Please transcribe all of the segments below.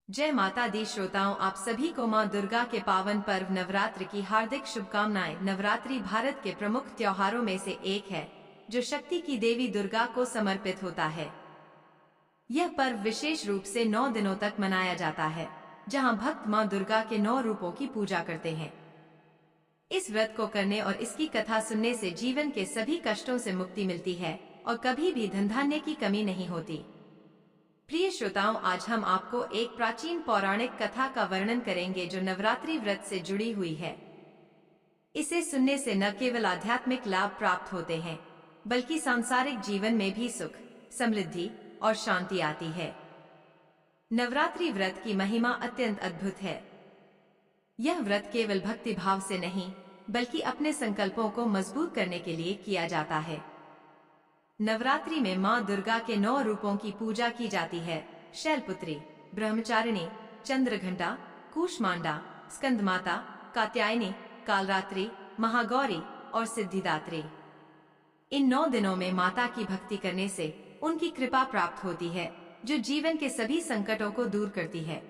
जय माता दी श्रोताओं, आप सभी को मां दुर्गा के पावन पर्व नवरात्रि की हार्दिक शुभकामनाएं। नवरात्रि भारत के प्रमुख त्योहारों में से एक है जो शक्ति की देवी दुर्गा को समर्पित होता है। यह पर्व विशेष रूप से 9 दिनों तक मनाया जाता है, जहां भक्त मां दुर्गा के 9 रूपों की पूजा करते हैं। इस व्रत को करने और इसकी कथा सुनने से जीवन के सभी कष्टों से मुक्ति मिलती है और कभी भी धन धान्य की कमी नहीं होती। प्रिय श्रोताओं, आज हम आपको एक प्राचीन पौराणिक कथा का वर्णन करेंगे जो नवरात्रि व्रत से जुड़ी हुई है। इसे सुनने से न केवल आध्यात्मिक लाभ प्राप्त होते हैं, बल्कि सांसारिक जीवन में भी सुख, समृद्धि और शांति आती है। नवरात्रि व्रत की महिमा अत्यंत अद्भुत है। यह व्रत केवल भक्ति भाव से नहीं, बल्कि अपने संकल्पों को मजबूत करने के लिए किया जाता है। नवरात्रि में मां दुर्गा के 9 रूपों की पूजा की जाती है: शैलपुत्री, ब्रह्मचारिणी, चंद्रघंटा, कूष्मांडा, स्कंदमाता, कात्यायनी, कालरात्रि, महागौरी और सिद्धिदात्री। इन 9 दिनों में माता की भक्ति करने से उनकी कृपा प्राप्त होती है, जो जीवन के सभी संकटों को दूर करती है।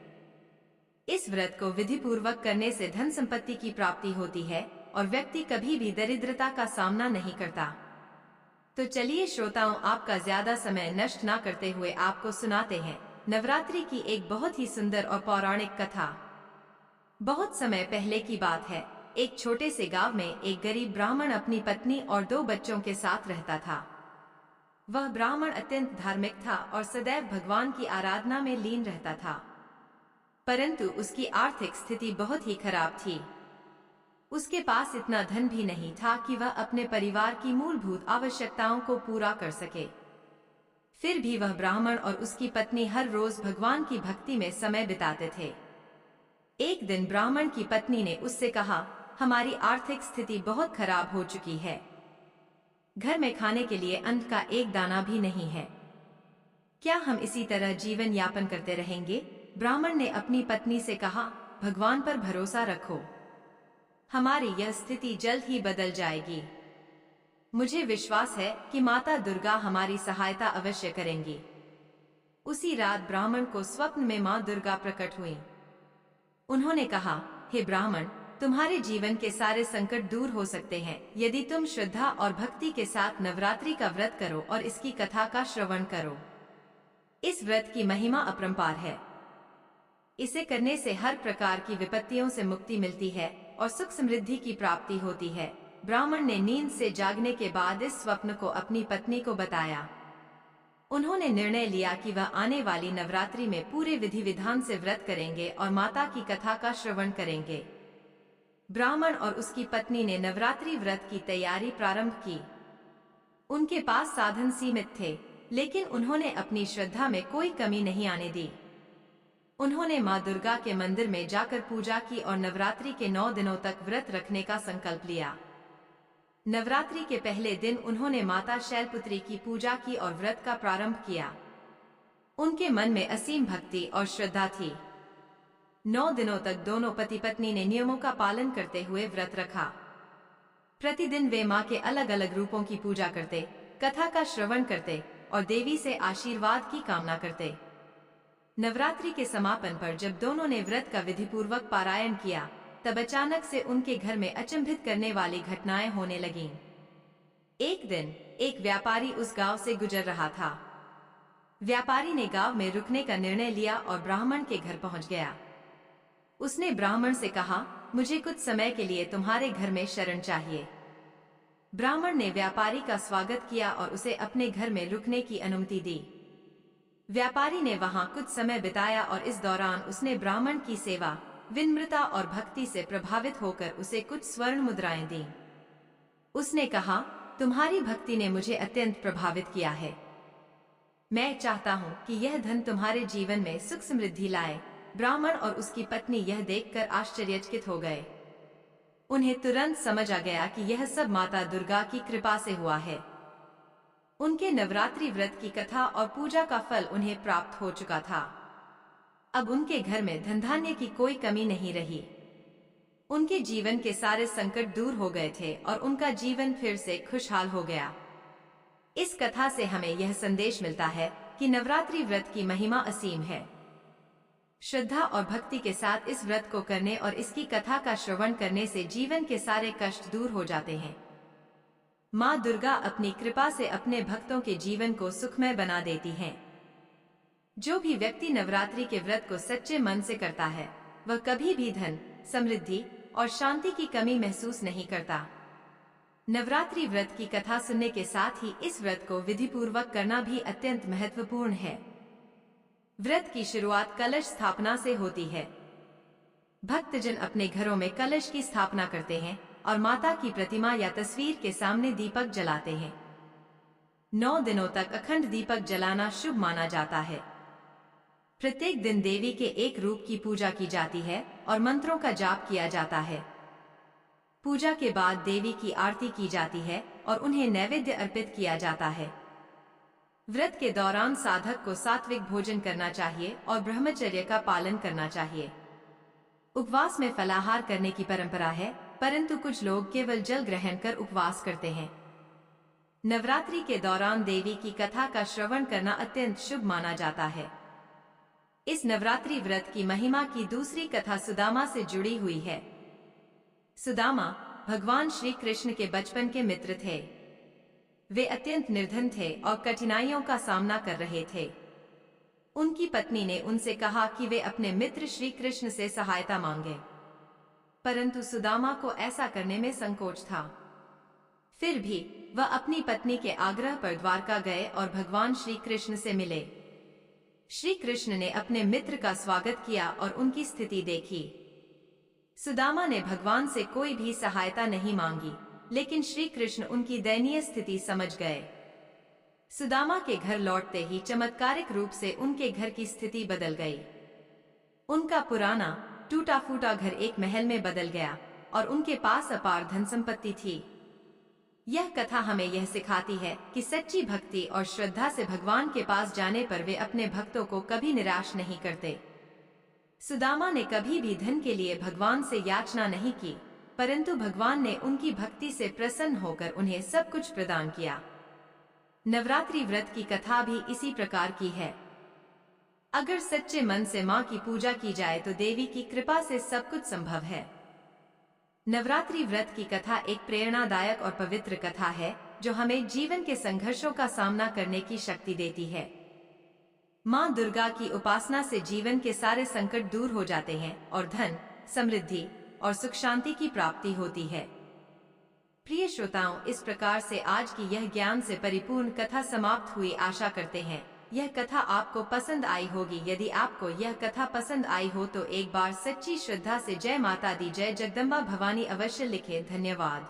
इस व्रत को विधि पूर्वक करने से धन संपत्ति की प्राप्ति होती है और व्यक्ति कभी भी दरिद्रता का सामना नहीं करता। तो चलिए श्रोताओं, आपका ज्यादा समय नष्ट ना करते हुए आपको सुनाते हैं नवरात्रि की एक बहुत ही सुंदर और पौराणिक कथा। बहुत समय पहले की बात है। एक छोटे से गांव में एक गरीब ब्राह्मण अपनी पत्नी और 2 बच्चों के साथ रहता था। वह ब्राह्मण अत्यंत धार्मिक था और सदैव भगवान की आराधना में लीन रहता था, परंतु उसकी आर्थिक स्थिति बहुत ही खराब थी। उसके पास इतना धन भी नहीं था कि वह अपने परिवार की मूलभूत आवश्यकताओं को पूरा कर सके। फिर भी वह ब्राह्मण और उसकी पत्नी हर रोज भगवान की भक्ति में समय बिताते थे। एक दिन ब्राह्मण की पत्नी ने उससे कहा, हमारी आर्थिक स्थिति बहुत खराब हो चुकी है। घर में खाने के लिए अन्न का एक दाना भी नहीं है। क्या हम इसी तरह जीवन यापन करते रहेंगे? ब्राह्मण ने अपनी पत्नी से कहा, भगवान पर भरोसा रखो, हमारी यह स्थिति जल्द ही बदल जाएगी। मुझे विश्वास है कि माता दुर्गा हमारी सहायता अवश्य करेंगी। उसी रात ब्राह्मण को स्वप्न में मां दुर्गा प्रकट हुई। उन्होंने कहा, हे ब्राह्मण, तुम्हारे जीवन के सारे संकट दूर हो सकते हैं यदि तुम श्रद्धा और भक्ति के साथ नवरात्रि का व्रत करो और इसकी कथा का श्रवण करो। इस व्रत की महिमा अपरंपार है। इसे करने से हर प्रकार की विपत्तियों से मुक्ति मिलती है और सुख समृद्धि की प्राप्ति होती है। ब्राह्मण ने नींद से जागने के बाद इस स्वप्न को अपनी पत्नी को बताया। उन्होंने निर्णय लिया कि वह आने वाली नवरात्रि में पूरे विधि विधान से व्रत करेंगे और माता की कथा का श्रवण करेंगे। ब्राह्मण और उसकी पत्नी ने नवरात्रि व्रत की तैयारी प्रारंभ की। उनके पास साधन सीमित थे, लेकिन उन्होंने अपनी श्रद्धा में कोई कमी नहीं आने दी। उन्होंने मां दुर्गा के मंदिर में जाकर पूजा की और नवरात्रि के 9 दिनों तक व्रत रखने का संकल्प लिया। नवरात्रि के पहले दिन उन्होंने माता शैलपुत्री की पूजा की और व्रत का प्रारंभ किया। उनके मन में असीम भक्ति और श्रद्धा थी। 9 दिनों तक दोनों पति पत्नी ने नियमों का पालन करते हुए व्रत रखा। प्रतिदिन वे मां के अलग अलग रूपों की पूजा करते, कथा का श्रवण करते और देवी से आशीर्वाद की कामना करते। नवरात्रि के समापन पर जब दोनों ने व्रत का विधिपूर्वक पारायण किया, तब अचानक से उनके घर में अचंभित करने वाली घटनाएं होने लगीं। एक दिन एक व्यापारी उस गांव से गुजर रहा था। व्यापारी ने गांव में रुकने का निर्णय लिया और ब्राह्मण के घर पहुंच गया। उसने ब्राह्मण से कहा, मुझे कुछ समय के लिए तुम्हारे घर में शरण चाहिए। ब्राह्मण ने व्यापारी का स्वागत किया और उसे अपने घर में रुकने की अनुमति दी। व्यापारी ने वहां कुछ समय बिताया और इस दौरान उसने ब्राह्मण की सेवा, विनम्रता और भक्ति से प्रभावित होकर उसे कुछ स्वर्ण मुद्राएं दी। उसने कहा, तुम्हारी भक्ति ने मुझे अत्यंत प्रभावित किया है। मैं चाहता हूँ कि यह धन तुम्हारे जीवन में सुख समृद्धि लाए। ब्राह्मण और उसकी पत्नी यह देखकर आश्चर्यचकित हो गए। उन्हें तुरंत समझ आ गया कि यह सब माता दुर्गा की कृपा से हुआ है। उनके नवरात्रि व्रत की कथा और पूजा का फल उन्हें प्राप्त हो चुका था। अब उनके घर में धन धान्य की कोई कमी नहीं रही। उनके जीवन के सारे संकट दूर हो गए थे और उनका जीवन फिर से खुशहाल हो गया। इस कथा से हमें यह संदेश मिलता है कि नवरात्रि व्रत की महिमा असीम है। श्रद्धा और भक्ति के साथ इस व्रत को करने और इसकी कथा का श्रवण करने से जीवन के सारे कष्ट दूर हो जाते हैं। माँ दुर्गा अपनी कृपा से अपने भक्तों के जीवन को सुखमय बना देती हैं। जो भी व्यक्ति नवरात्रि के व्रत को सच्चे मन से करता है वह कभी भी धन, समृद्धि और शांति की कमी महसूस नहीं करता। नवरात्रि व्रत की कथा सुनने के साथ ही इस व्रत को विधिपूर्वक करना भी अत्यंत महत्वपूर्ण है। व्रत की शुरुआत कलश स्थापना से होती है। भक्तजन अपने घरों में कलश की स्थापना करते हैं और माता की प्रतिमा या तस्वीर के सामने दीपक जलाते हैं। 9 दिनों तक अखंड दीपक जलाना शुभ माना जाता है। प्रत्येक दिन देवी के एक रूप की पूजा की जाती है और मंत्रों का जाप किया जाता है। पूजा के बाद देवी की आरती की जाती है और उन्हें नैवेद्य अर्पित किया जाता है। व्रत के दौरान साधक को सात्विक भोजन करना चाहिए और ब्रह्मचर्य का पालन करना चाहिए। उपवास में फलाहार करने की परंपरा है, परंतु कुछ लोग केवल जल ग्रहण कर उपवास करते हैं। नवरात्रि के दौरान देवी की कथा का श्रवण करना अत्यंत शुभ माना जाता है। इस नवरात्रि व्रत की महिमा की दूसरी कथा सुदामा से जुड़ी हुई है। सुदामा भगवान श्री कृष्ण के बचपन के मित्र थे। वे अत्यंत निर्धन थे और कठिनाइयों का सामना कर रहे थे। उनकी पत्नी ने उनसे कहा कि वे अपने मित्र श्री कृष्ण से सहायता मांगे, परंतु सुदामा को ऐसा करने में संकोच था। फिर भी वह अपनी पत्नी के आग्रह पर द्वारका गए और भगवान श्री कृष्ण से मिले। श्री कृष्ण ने अपने मित्र का स्वागत किया और उनकी स्थिति देखी। सुदामा ने भगवान से कोई भी सहायता नहीं मांगी, लेकिन श्री कृष्ण उनकी दयनीय स्थिति समझ गए। सुदामा के घर लौटते ही चमत्कारिक रूप से उनके घर की स्थिति बदल गई। उनका पुराना टूटा फूटा घर एक महल में बदल गया और उनके पास अपार धन संपत्ति थी। यह कथा हमें यह सिखाती है कि सच्ची भक्ति और श्रद्धा से भगवान के पास जाने पर वे अपने भक्तों को कभी निराश नहीं करते। सुदामा ने कभी भी धन के लिए भगवान से याचना नहीं की, परंतु भगवान ने उनकी भक्ति से प्रसन्न होकर उन्हें सब कुछ प्रदान किया। नवरात्रि व्रत की कथा भी इसी प्रकार की है। अगर सच्चे मन से माँ की पूजा की जाए तो देवी की कृपा से सब कुछ संभव है। नवरात्रि व्रत की कथा एक प्रेरणादायक और पवित्र कथा है जो हमें जीवन के संघर्षों का सामना करने की शक्ति देती है। माँ दुर्गा की उपासना से जीवन के सारे संकट दूर हो जाते हैं और धन, समृद्धि और सुख शांति की प्राप्ति होती है। प्रिय श्रोताओं, इस प्रकार से आज की यह ज्ञान से परिपूर्ण कथा समाप्त हुई। आशा करते हैं यह कथा आपको पसंद आई होगी। यदि आपको यह कथा पसंद आई हो तो एक बार सच्ची श्रद्धा से जय माता दी, जय जगदम्बा भवानी अवश्य लिखें। धन्यवाद।